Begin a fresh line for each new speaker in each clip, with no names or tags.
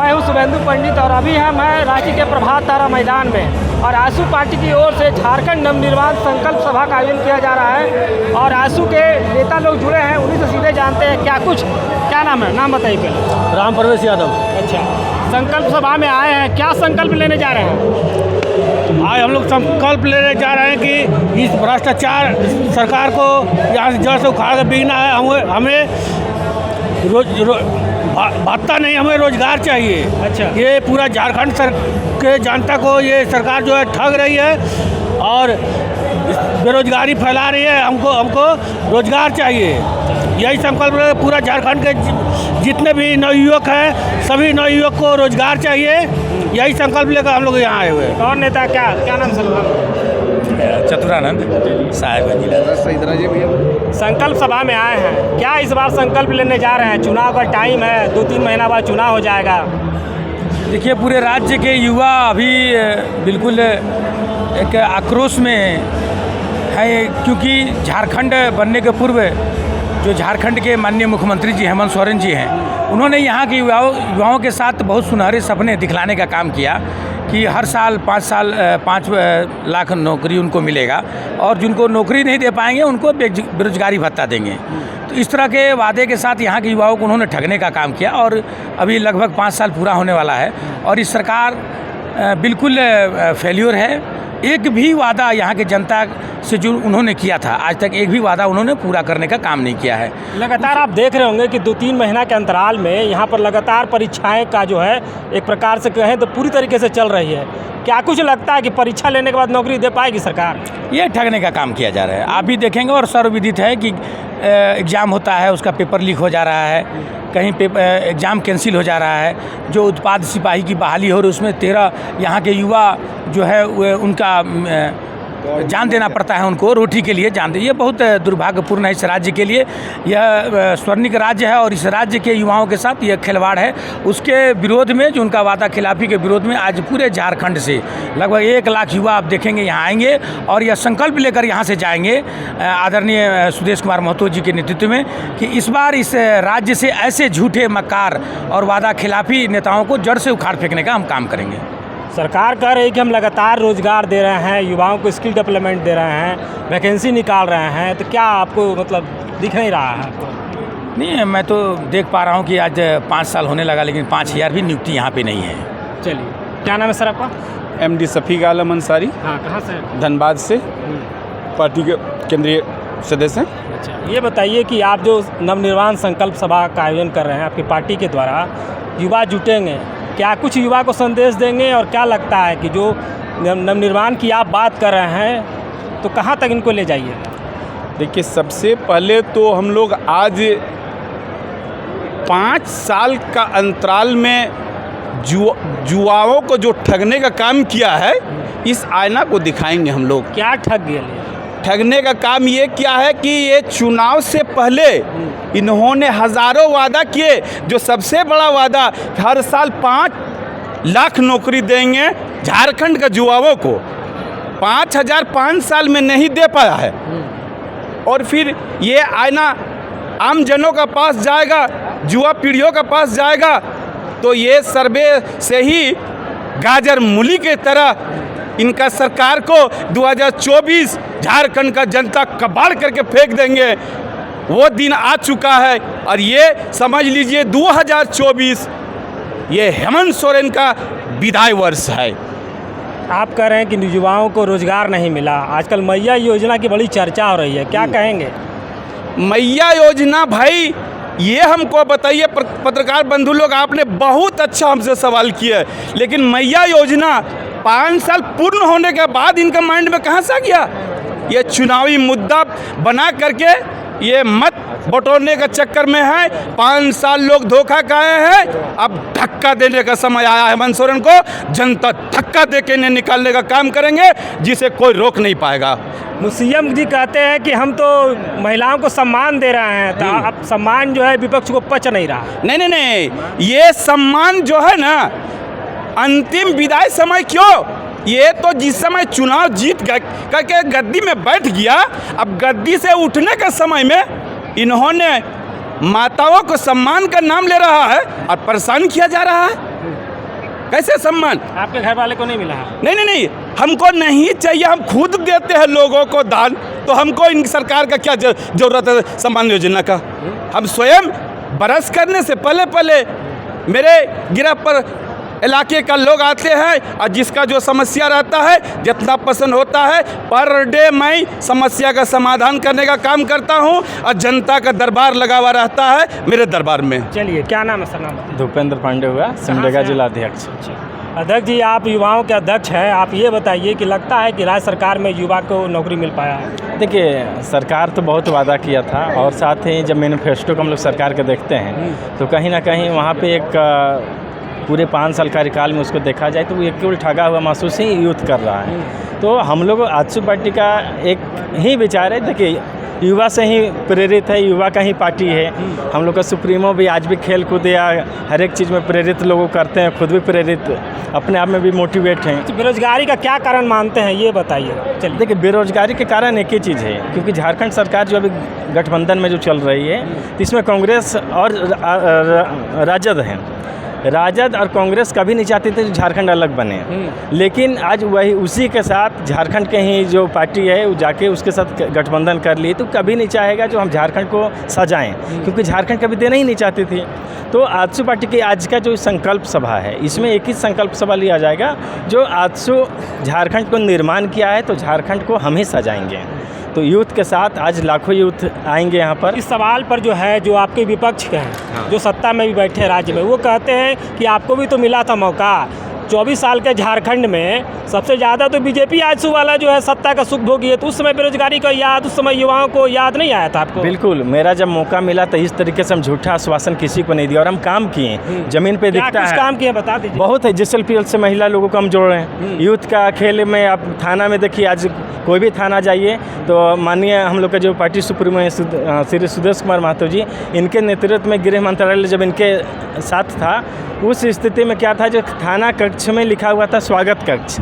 मैं हूं शुभेंदु पंडित और अभी हम हैं रांची के प्रभात तारा मैदान में और आसू पार्टी की ओर से झारखंड नवनिर्माण संकल्प सभा का आयोजन किया जा रहा है और आसू के नेता लोग जुड़े हैं, उन्हीं से सीधे जानते हैं क्या नाम है, नाम बताइए पहले।
राम प्रवेश यादव।
अच्छा, संकल्प सभा में आए हैं, क्या संकल्प लेने जा रहे हैं?
आज हम लोग संकल्प लेने जा रहे हैं कि इस भ्रष्टाचार सरकार को यहाँ से जड़ से उखाड़ कर बीना है। हमें भत्ता नहीं, हमें रोजगार चाहिए।
अच्छा,
ये पूरा झारखंड के जनता को ये सरकार जो है ठग रही है और बेरोजगारी फैला रही है। हमको रोजगार चाहिए। यही संकल्प पूरा झारखंड के जितने भी नवयुवक हैं, सभी नवयुवक को रोजगार चाहिए। यही संकल्प लेकर हम लोग यहाँ आए हुए हैं।
कौन नेता, क्या नाम सर?
चतुरानंद साहेबगंज जिला।
संकल्प सभा में आए हैं, क्या इस बार संकल्प लेने जा रहे हैं? चुनाव का टाइम है, 2-3 महीना बाद चुनाव हो जाएगा।
देखिए, पूरे राज्य के युवा अभी बिल्कुल एक आक्रोश में है, क्योंकि झारखंड बनने के पूर्व जो झारखंड के माननीय मुख्यमंत्री जी हेमंत सोरेन जी हैं, उन्होंने यहाँ के युवाओं के साथ बहुत सुनहरे सपने दिखलाने का काम किया कि हर साल 5 लाख नौकरी उनको मिलेगा और जिनको नौकरी नहीं दे पाएंगे उनको बेरोजगारी भत्ता देंगे। तो इस तरह के वादे के साथ यहाँ के युवाओं को उन्होंने ठगने का काम किया और अभी लगभग 5 साल पूरा होने वाला है और इस सरकार बिल्कुल फेल्योर है। एक भी वादा यहाँ के जनता से जो उन्होंने किया था, आज तक एक भी वादा उन्होंने पूरा करने का काम नहीं किया है।
लगातार आप देख रहे होंगे कि 2-3 महीना के अंतराल में यहाँ पर लगातार परीक्षाएं का जो है एक प्रकार से कहें तो पूरी तरीके से चल रही है। क्या कुछ लगता है कि परीक्षा लेने के बाद नौकरी दे पाएगी सरकार?
ये ठगने का काम किया जा रहा है। आप भी देखेंगे और सर्वविदित है कि एग्ज़ाम होता है, उसका पेपर लीक हो जा रहा है, कहीं एग्ज़ाम कैंसिल हो जा रहा है। जो उत्पाद सिपाही की बहाली हो रही उसमें 13 यहाँ के युवा जो है उनका जान देना पड़ता है, उनको रोटी के लिए जान दे। ये बहुत दुर्भाग्यपूर्ण है इस राज्य के लिए। यह स्वर्णिक राज्य है और इस राज्य के युवाओं के साथ यह खिलवाड़ है। उसके विरोध में, जो उनका वादा खिलाफी के विरोध में आज पूरे झारखंड से लगभग 1 लाख युवा आप देखेंगे यहाँ आएंगे और यह संकल्प लेकर यहाँ से जाएंगे आदरणीय सुदेश कुमार महतो जी के नेतृत्व में कि इस बार इस राज्य से ऐसे झूठे मक्कार और वादा खिलाफी नेताओं को जड़ से उखाड़ फेंकने का हम काम करेंगे।
सरकार कह रही है कि हम लगातार रोजगार दे रहे हैं, युवाओं को स्किल डेवलपमेंट दे रहे हैं, वैकेंसी निकाल रहे हैं, तो क्या आपको मतलब दिख नहीं रहा है आपको?
नहीं, मैं तो देख पा रहा हूँ कि आज 5 साल होने लगा लेकिन 5000 भी नियुक्ति यहाँ पे नहीं है।
चलिए, क्या नाम है सर आपका?
MD शफीक आलम अंसारी।
हाँ, कहाँ से?
धनबाद से, पार्टी के केंद्रीय सदस्य हैं।
अच्छा, ये बताइए कि आप जो नवनिर्माण संकल्प सभा का आयोजन कर रहे हैं आपकी पार्टी के द्वारा, युवा जुटेंगे, क्या कुछ युवा को संदेश देंगे और क्या लगता है कि जो नवनिर्माण की आप बात कर रहे हैं तो कहाँ तक इनको ले जाइए?
देखिए, सबसे पहले तो हम लोग आज 5 साल का अंतराल में युवाओं को जो ठगने का काम किया है, इस आईना को दिखाएंगे हम लोग।
क्या ठग गए?
ठगने का काम ये क्या है कि ये चुनाव से पहले इन्होंने हज़ारों वादा किए। जो सबसे बड़ा वादा, हर साल 5 लाख नौकरी देंगे झारखंड के युवाओं को, 5000 5 साल में नहीं दे पाया है। और फिर ये आईना आम जनों का पास जाएगा, युवा पीढ़ियों का पास जाएगा, तो ये सर्वे से ही गाजर मूली के तरह इनका सरकार को 2024 झारखंड का जनता कबाड़ करके फेंक देंगे। वो दिन आ चुका है और ये समझ लीजिए 2024 ये हेमंत सोरेन का विदाई वर्ष है।
आप कह रहे हैं कि युवाओं को रोजगार नहीं मिला, आजकल मैया योजना की बड़ी चर्चा हो रही है, क्या कहेंगे?
मैया योजना, भाई ये हमको बताइए पत्रकार बंधु लोग, आपने बहुत अच्छा हमसे सवाल किया, लेकिन मैया योजना 5 साल पूर्ण होने के बाद इनका माइंड में कहाँ से आ गया? ये चुनावी मुद्दा बना करके ये मत बटोरने का चक्कर में है। 5 साल लोग धोखा खाए हैं, अब धक्का देने का समय आया है हेमंत सोरेन को। जनता धक्का दे के इन्हें निकालने का काम करेंगे, जिसे कोई रोक नहीं पाएगा।
सीएम जी कहते हैं कि हम तो महिलाओं को सम्मान दे रहे हैं, तो अब सम्मान जो है विपक्ष को पच नहीं रहा।
नहीं, ये सम्मान जो है ना, अंतिम विदाई समय क्यों? ये तो जिस समय चुनाव जीत करके गद्दी में बैठ गया, अब गद्दी से उठने के समय में इन्होंने माताओं को सम्मान का नाम ले रहा है और परेशान किया जा रहा है। कैसे सम्मान?
आपके घर वाले को नहीं मिला है?
नहीं, हमको नहीं चाहिए, हम खुद देते हैं लोगों को दान, तो हमको इन सरकार का क्या जरूरत है सम्मान योजना का? हम स्वयं बरस करने से पहले मेरे गिरह पर इलाके का लोग आते हैं और जिसका जो समस्या रहता है, जितना पसंद होता है, पर डे मैं समस्या का समाधान करने का काम करता हूं और जनता का दरबार लगा हुआ रहता है मेरे दरबार में।
चलिए, क्या नाम है सर? नाम
भूपेंद्र पांडे हुआ, सिमडेगा जिला अध्यक्ष।
अध्यक्ष जी, आप युवाओं के अध्यक्ष हैं, आप ये बताइए कि लगता है कि राज्य सरकार में युवा को नौकरी मिल पाया है?
देखिए, सरकार तो बहुत वादा किया था और साथ ही जब मैनिफेस्टो को हम लोग सरकार के देखते हैं तो कहीं ना कहीं वहाँ पे एक पूरे 5 साल कार्यकाल में उसको देखा जाए तो वो एक केवल ठगा हुआ महसूस ही यूथ कर रहा है। तो हम लोग आजसू पार्टी का एक ही विचार है, देखिए युवा से ही प्रेरित है, युवा का ही पार्टी है। हम लोग का सुप्रीमो भी आज भी खेल कूद या हर एक चीज़ में प्रेरित लोगों करते हैं, खुद भी प्रेरित अपने आप में भी मोटिवेट हैं।
तो बेरोजगारी का क्या कारण मानते हैं, ये बताइए। चलिए,
देखिए, बेरोजगारी के कारण एक ही चीज़ है, क्योंकि झारखंड सरकार जो अभी गठबंधन में जो चल रही है तो इसमें कांग्रेस और राजद है। राजद और कांग्रेस कभी नहीं चाहते थे झारखंड अलग बने, लेकिन आज वही उसी के साथ झारखंड के ही जो पार्टी है वो जाके उसके साथ गठबंधन कर ली, तो कभी नहीं चाहेगा जो हम झारखंड को सजाएं, क्योंकि झारखंड कभी देना ही नहीं चाहती थी। तो आजसू पार्टी की आज का जो संकल्प सभा है, इसमें एक ही संकल्प सभा लिया जाएगा, जो आजसू झारखंड को निर्माण किया है तो झारखंड को हम ही सजाएंगे। तो यूथ के साथ आज लाखों यूथ आएंगे यहाँ पर।
इस सवाल पर जो है, जो आपके विपक्ष के हैं, जो सत्ता में भी बैठे हैं राज्य में, वो कहते हैं कि आपको भी तो मिला था मौका। 24 साल के झारखंड में सबसे ज़्यादा तो बीजेपी आजसू वाला जो है सत्ता का सुख भोगी है, तो उस समय बेरोजगारी का याद, उस समय युवाओं को याद नहीं आया था आपको?
बिल्कुल, मेरा जब मौका मिला तो इस तरीके से हम झूठा आश्वासन किसी को नहीं दिया और हम काम किए, ज़मीन पे दिखता है।
काम किए बता दीजिए।
बहुत है, JSLPL से महिला लोगों को हम जोड़ रहे हैं। यूथ का खेल में आप थाना में देखिए, आज कोई भी थाना जाइए तो माननीय हम लोग का जो पार्टी सुप्रीमो है श्री सुदेश कुमार महतो जी, इनके नेतृत्व में गृह मंत्रालय जब इनके साथ था, उस स्थिति में क्या था, जो थाना कक्ष में लिखा हुआ था स्वागत कक्ष,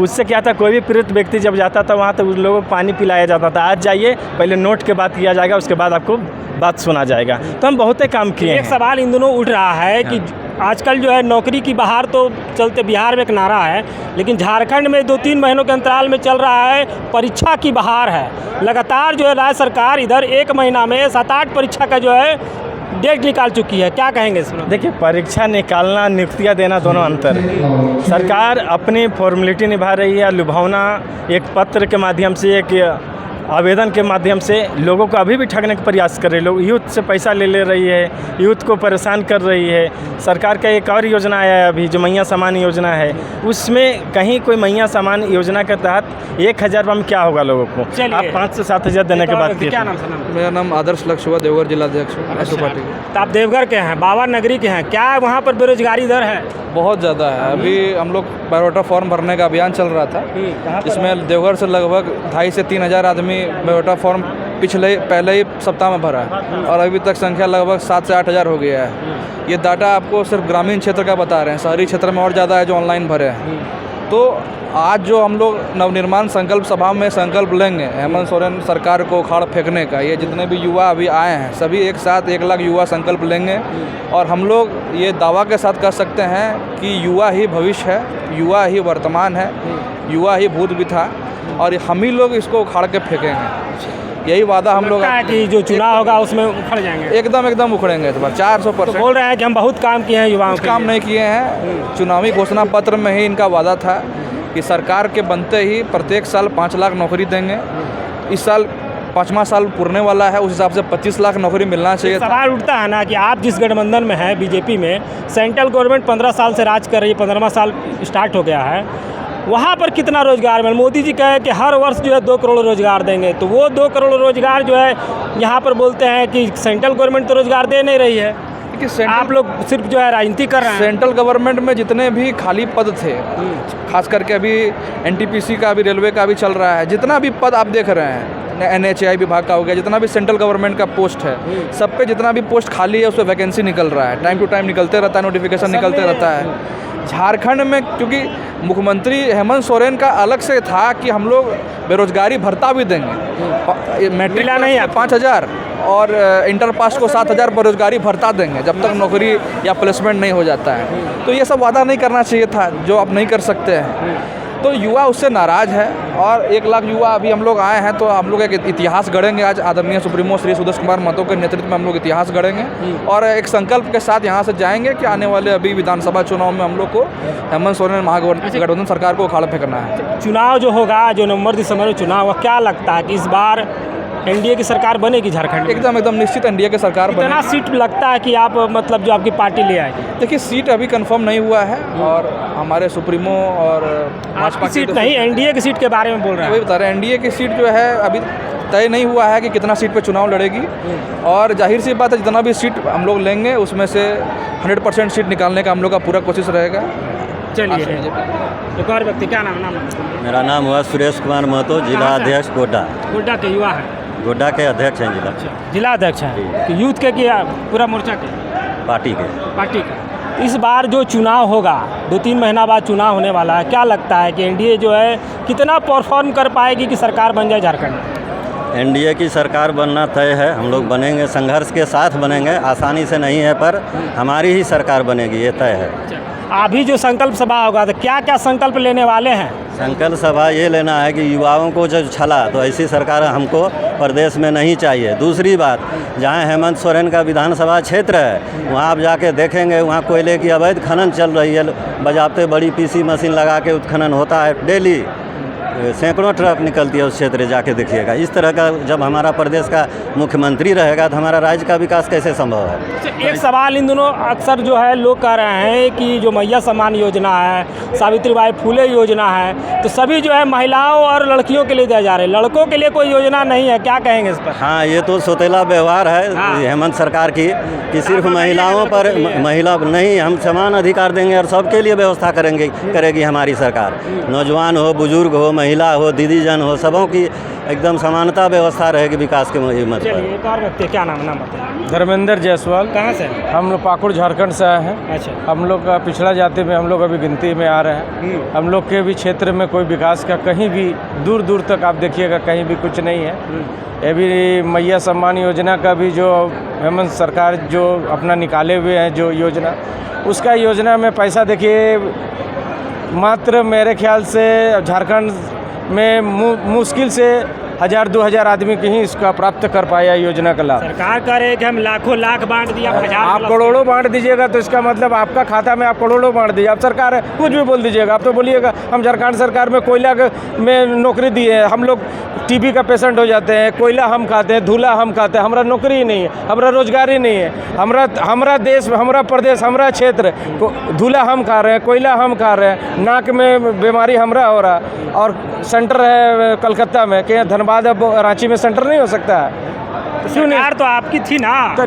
उससे क्या था, कोई भी पीड़ित व्यक्ति जब जाता था वहाँ तो उन लोगों को पानी पिलाया जाता था। आज जाइए, पहले नोट के बात किया जाएगा, उसके बाद आपको बात सुना जाएगा। तो हम बहुत काम किए हैं।
एक सवाल इन दोनों उठ रहा है कि आजकल जो है नौकरी की बहार तो चलते, बिहार में एक नारा है, लेकिन झारखंड में 2-3 महीनों के अंतराल में चल रहा है परीक्षा की बहार है। लगातार जो है राज्य सरकार इधर 1 महीना में 7-8 परीक्षा का जो है डेट निकाल चुकी है, क्या कहेंगे इसमें?
देखिए, परीक्षा निकालना, नियुक्तियाँ देना दोनों अंतर है। सरकार अपनी फॉर्मेलिटी निभा रही है, लुभावना एक पत्र के माध्यम से, एक आवेदन के माध्यम से लोगों को अभी भी ठगने का प्रयास कर रहे हैं। लोग यूथ से पैसा ले रही है, यूथ को परेशान कर रही है। सरकार का एक और योजना आया है अभी, जो मैया समान योजना है, उसमें कहीं कोई मैया समान योजना के तहत 1000 रुपये में क्या होगा लोगों को? आप 5 से 7 हज़ार देने के बाद
क्या नाम?
मेरा नाम आदर्श लक्ष्य हुआ, देवघर जिला अध्यक्ष हूँ आजसू पार्टी।
तो आप देवघर के हैं, बाबा नगरी के हैं, क्या वहाँ पर बेरोजगारी दर है?
बहुत ज़्यादा है। अभी हम लोग बायोडाटा फॉर्म भरने का अभियान चल रहा था, जिसमें देवघर से लगभग 2,500 से 3,000 आदमी बायोडाटा फॉर्म पहले ही सप्ताह में भरा है और अभी तक संख्या लगभग 7 से 8 हज़ार हो गया है। ये डाटा आपको सिर्फ ग्रामीण क्षेत्र का बता रहे हैं, शहरी क्षेत्र में और ज़्यादा है जो ऑनलाइन भरे हैं। तो आज जो हम लोग नवनिर्माण संकल्प सभा में संकल्प लेंगे हेमंत सोरेन सरकार को उखाड़ फेंकने का, ये जितने भी युवा अभी आए हैं सभी एक साथ 1 लाख युवा संकल्प लेंगे और हम लोग ये दावा के साथ कह सकते हैं कि युवा ही भविष्य है, युवा ही वर्तमान है, युवा ही भूत भी था और हम ही लोग इसको उखाड़ के फेंकेंगे। यही वादा हम लोग
कि जो चुनाव होगा उसमें उखड़ जाएंगे,
एकदम उखड़ेंगे इस बार 400%।
बोल रहे हैं कि हम बहुत काम किए हैं, युवाओं
कुछ काम नहीं किए हैं। चुनावी घोषणा पत्र में ही इनका वादा था कि सरकार के बनते ही प्रत्येक साल 5 लाख नौकरी देंगे। इस साल 5वां साल पूरने वाला है, उस हिसाब से 25 लाख नौकरी मिलना चाहिए।
सवाल उठता है ना कि आप जिस गठबंधन में हैं बीजेपी में, सेंट्रल गवर्नमेंट 15 साल से राज कर रही है, 15वां साल स्टार्ट हो गया है, वहाँ पर कितना रोजगार मिले? मोदी जी कहे कि हर वर्ष जो है 2 करोड़ रोजगार देंगे, तो वो 2 करोड़ रोजगार जो है यहाँ पर बोलते हैं कि सेंट्रल गवर्नमेंट तो रोजगार दे नहीं रही है, आप लोग सिर्फ जो है राजनीति कर रहे हैं।
सेंट्रल गवर्नमेंट में जितने भी खाली पद थे, खास करके अभी NTPC का भी, रेलवे का भी चल रहा है, जितना भी पद आप देख रहे हैं NHAI विभाग का हो गया, जितना भी सेंट्रल गवर्नमेंट का पोस्ट है, सब पे जितना भी पोस्ट खाली है उस पर वैकेंसी निकल रहा है, टाइम टू टाइम निकलते रहता है, नोटिफिकेशन निकलते रहता है। झारखंड में क्योंकि मुख्यमंत्री हेमंत सोरेन का अलग से था कि हम लोग बेरोजगारी भत्ता भी देंगे, मैट्रिक नहीं है 5,000 और इंटर पास को 7,000 बेरोजगारी भत्ता देंगे जब तक नौकरी या प्लेसमेंट नहीं हो जाता है। तो ये सब वादा नहीं करना चाहिए था जो आप नहीं कर सकते हैं। तो युवा उससे नाराज़ है और 1 लाख युवा अभी हम लोग आए हैं, तो हम लोग एक इतिहास गढ़ेंगे। आज आदरणीय सुप्रीमो श्री सुदेश कुमार महतो के नेतृत्व में हम लोग इतिहास गढ़ेंगे और एक संकल्प के साथ यहाँ से जाएंगे कि आने वाले अभी विधानसभा चुनाव में हम लोग को हेमंत सोरेन महागठबंधन सरकार को उखाड़ फेंकना है।
चुनाव जो होगा, जो नवंबर दिसंबर में चुनाव होगा, क्या लगता है कि इस बार NDA की सरकार बनेगी झारखंड में?
एकदम निश्चित NDA की सरकार बनेगी।
कितना सीट लगता है कि आप मतलब जो आपकी पार्टी ले आएगी?
देखिए, सीट अभी कंफर्म नहीं हुआ है और हमारे सुप्रीमो और
आपकी सीट नहीं, NDA की सीट के बारे में बोल रहे हैं।
वही बता रहे हैं, NDA की सीट जो है अभी तय नहीं हुआ है कि कितना सीट पे चुनाव लड़ेगी और जाहिर सी बात है जितना भी सीट हम लोग लेंगे उसमें से 100% सीट निकालने का हम लोग का पूरा कोशिश रहेगा।
चलिए, एक और व्यक्ति, क्या नाम?
मेरा नाम हुआ सुरेश कुमार महतो, जिला अध्यक्ष गोड्डा।
गोड्डा के युवा हैं?
गोड्डा के अध्यक्ष हैं,
जिला अध्यक्ष हैं कि यूथ के, किया पूरा मोर्चा के,
पार्टी
का। इस बार जो चुनाव होगा, 2-3 महीना बाद चुनाव होने वाला है, क्या लगता है कि NDA जो है कितना परफॉर्म कर पाएगी कि सरकार बन जाए झारखंड में?
NDA की सरकार बनना तय है, हम लोग बनेंगे, संघर्ष के साथ बनेंगे, आसानी से नहीं है पर हमारी ही सरकार बनेगी, ये तय है।
अभी जो संकल्प सभा होगा तो क्या क्या संकल्प लेने वाले हैं?
संकल्प सभा ये लेना है कि युवाओं को जब छला तो ऐसी सरकार हमको प्रदेश में नहीं चाहिए। दूसरी बात, जहाँ हेमंत सोरेन का विधानसभा क्षेत्र है वहाँ आप जाके देखेंगे, वहाँ कोयले की अवैध खनन चल रही है, बजाते बड़ी PC मशीन लगा के उत्खनन होता है, डेली सैकड़ों ट्रक निकलती है उस क्षेत्र, जाके देखिएगा। इस तरह का जब हमारा प्रदेश का मुख्यमंत्री रहेगा तो हमारा राज्य का विकास कैसे संभव है?
एक सवाल इन दोनों अक्सर जो है लोग कह रहे हैं कि जो मैया सम्मान योजना है, सावित्रीबाई फुले योजना है, तो सभी जो है महिलाओं और लड़कियों के लिए दिया जा रहा है, लड़कों के लिए कोई योजना नहीं है, क्या कहेंगे इस पर?
हाँ, ये तो सौतेला व्यवहार है हेमंत सरकार की कि सिर्फ महिलाओं पर महिला नहीं, हम समान अधिकार देंगे और सबके लिए व्यवस्था करेगी हमारी सरकार। नौजवान हो, बुजुर्ग हो, महिला हो, दीदी जन हो, सबों की एकदम समानता व्यवस्था रहेगी विकास के मत पर।
एक और व्यक्ति, क्या नाम बताइए?
धर्मेंद्र जायसवाल।
कहाँ से?
हम लोग पाकुड़ झारखंड से आए हैं।
अच्छा।
हम लोग का पिछड़ा जाति में हम लोग अभी गिनती में आ रहे हैं। हम लोग के भी क्षेत्र में कोई विकास का कहीं भी दूर दूर तक आप देखिएगा कहीं भी कुछ नहीं है। ये भी मैया सम्मान योजना का भी जो हेमंत सरकार जो अपना निकाले हुए हैं जो योजना, उसका योजना में पैसा देखिए मात्र मेरे ख्याल से झारखंड में मुश्किल से 1000-2000 आदमी की ही इसका प्राप्त कर पाया योजना का लाभ।
सरकार कह रहे हैं कि हम लाखों लाख बांट दिया,
आप करोड़ों बांट दीजिएगा तो इसका मतलब आपका खाता में आप करोड़ों बांट दीजिए। आप सरकार है कुछ भी बोल दीजिएगा, आप तो बोलिएगा हम झारखंड सरकार में कोयला में नौकरी दी है, हम लोग TB का पेशेंट हो जाते हैं, कोयला हम खाते हैं, धूला हम खाते हैं, हमारा नौकरी ही नहीं है, हमारा रोजगार ही नहीं है, हमारा देश, हमारा प्रदेश, हमारा क्षेत्र धूला हम खा रहे हैं, कोयला हम खा रहे हैं, नाक में बीमारी हमरा हो रहा, और सेंटर है कलकत्ता में, क्या धनबाद अब रांची में सेंटर नहीं हो सकता है?
क्यों नहीं? सरकार तो आपकी थी ना,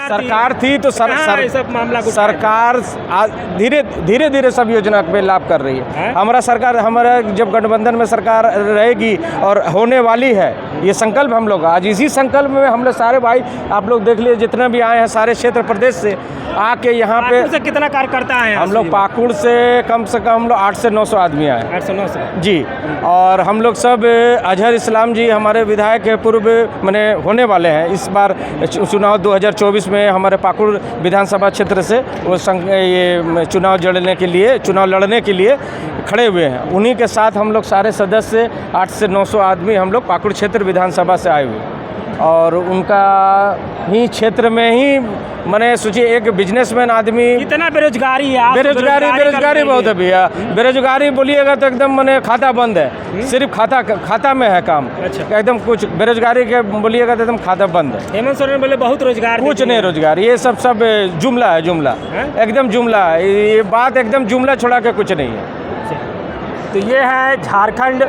सरकार थी तो
सब मामला
सरकार धीरे धीरे सब योजना पे लाभ कर रही है। हमारा सरकार, हमारा जब गठबंधन में सरकार रहेगी और होने वाली है, ये संकल्प हम लोग आज इसी संकल्प में हम लोग सारे भाई आप लोग देख लीजिए जितने भी आए हैं सारे क्षेत्र प्रदेश से आके यहाँ पे।
से कितना कार्यकर्ता आए हैं?
हम लोग पाकुड़ से कम हम लोग 800 से 900 आदमी आए।
800-900
जी। और हम लोग सब अजहर इस्लाम जी हमारे विधायक पूर्व मैंने होने वाले हैं इस बार चुनाव 2024 में हमारे पाकुड़ विधानसभा क्षेत्र से वो ये चुनाव लड़ने के लिए खड़े हुए हैं। उन्हीं के साथ हम लोग सारे सदस्य 800 से 900 आदमी हम लोग पाकुड़ क्षेत्र विधानसभा से आए हुए हैं और उनका ही क्षेत्र में ही मैंने सोचिए एक बिजनेसमैन आदमी।
कितना बेरोजगारी है?
बेरोजगारी बहुत है भैया। बेरोजगारी बोलिएगा तो एकदम मैंने खाता बंद है, सिर्फ खाता में है काम।
अच्छा।
एकदम कुछ बेरोजगारी के बोलिएगा तो एकदम खाता बंद है।
हेमंत सोरेन बोले बहुत रोजगार,
कुछ नहीं रोजगार, ये सब जुमला है, जुमला एकदम जुमला है, ये बात एकदम जुमला छोड़ा के कुछ नहीं है।
तो ये है झारखंड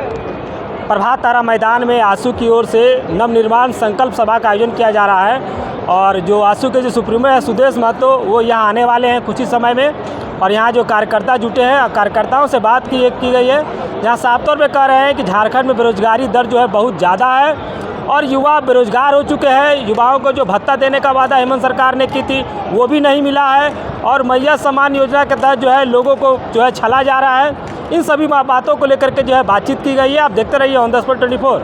प्रभात तारा मैदान में आसू की ओर से नवनिर्माण संकल्प सभा का आयोजन किया जा रहा है और जो आसू के जो सुप्रीमो है सुदेश महतो वो यहाँ आने वाले हैं कुछ ही समय में और यहाँ जो कार्यकर्ता जुटे हैं, कार्यकर्ताओं से बात की गई है जहाँ साफ तौर पे कह रहे हैं कि झारखंड में बेरोजगारी दर जो है बहुत ज़्यादा है और युवा बेरोजगार हो चुके हैं। युवाओं को जो भत्ता देने का वादा हेमंत सरकार ने की थी वो भी नहीं मिला है, और मैया सम्मान योजना के तहत जो है लोगों को जो है छला जा रहा है। इन सभी बातों को लेकर के जो है बातचीत की गई है। आप देखते रहिए ऑन द स्पॉट 24।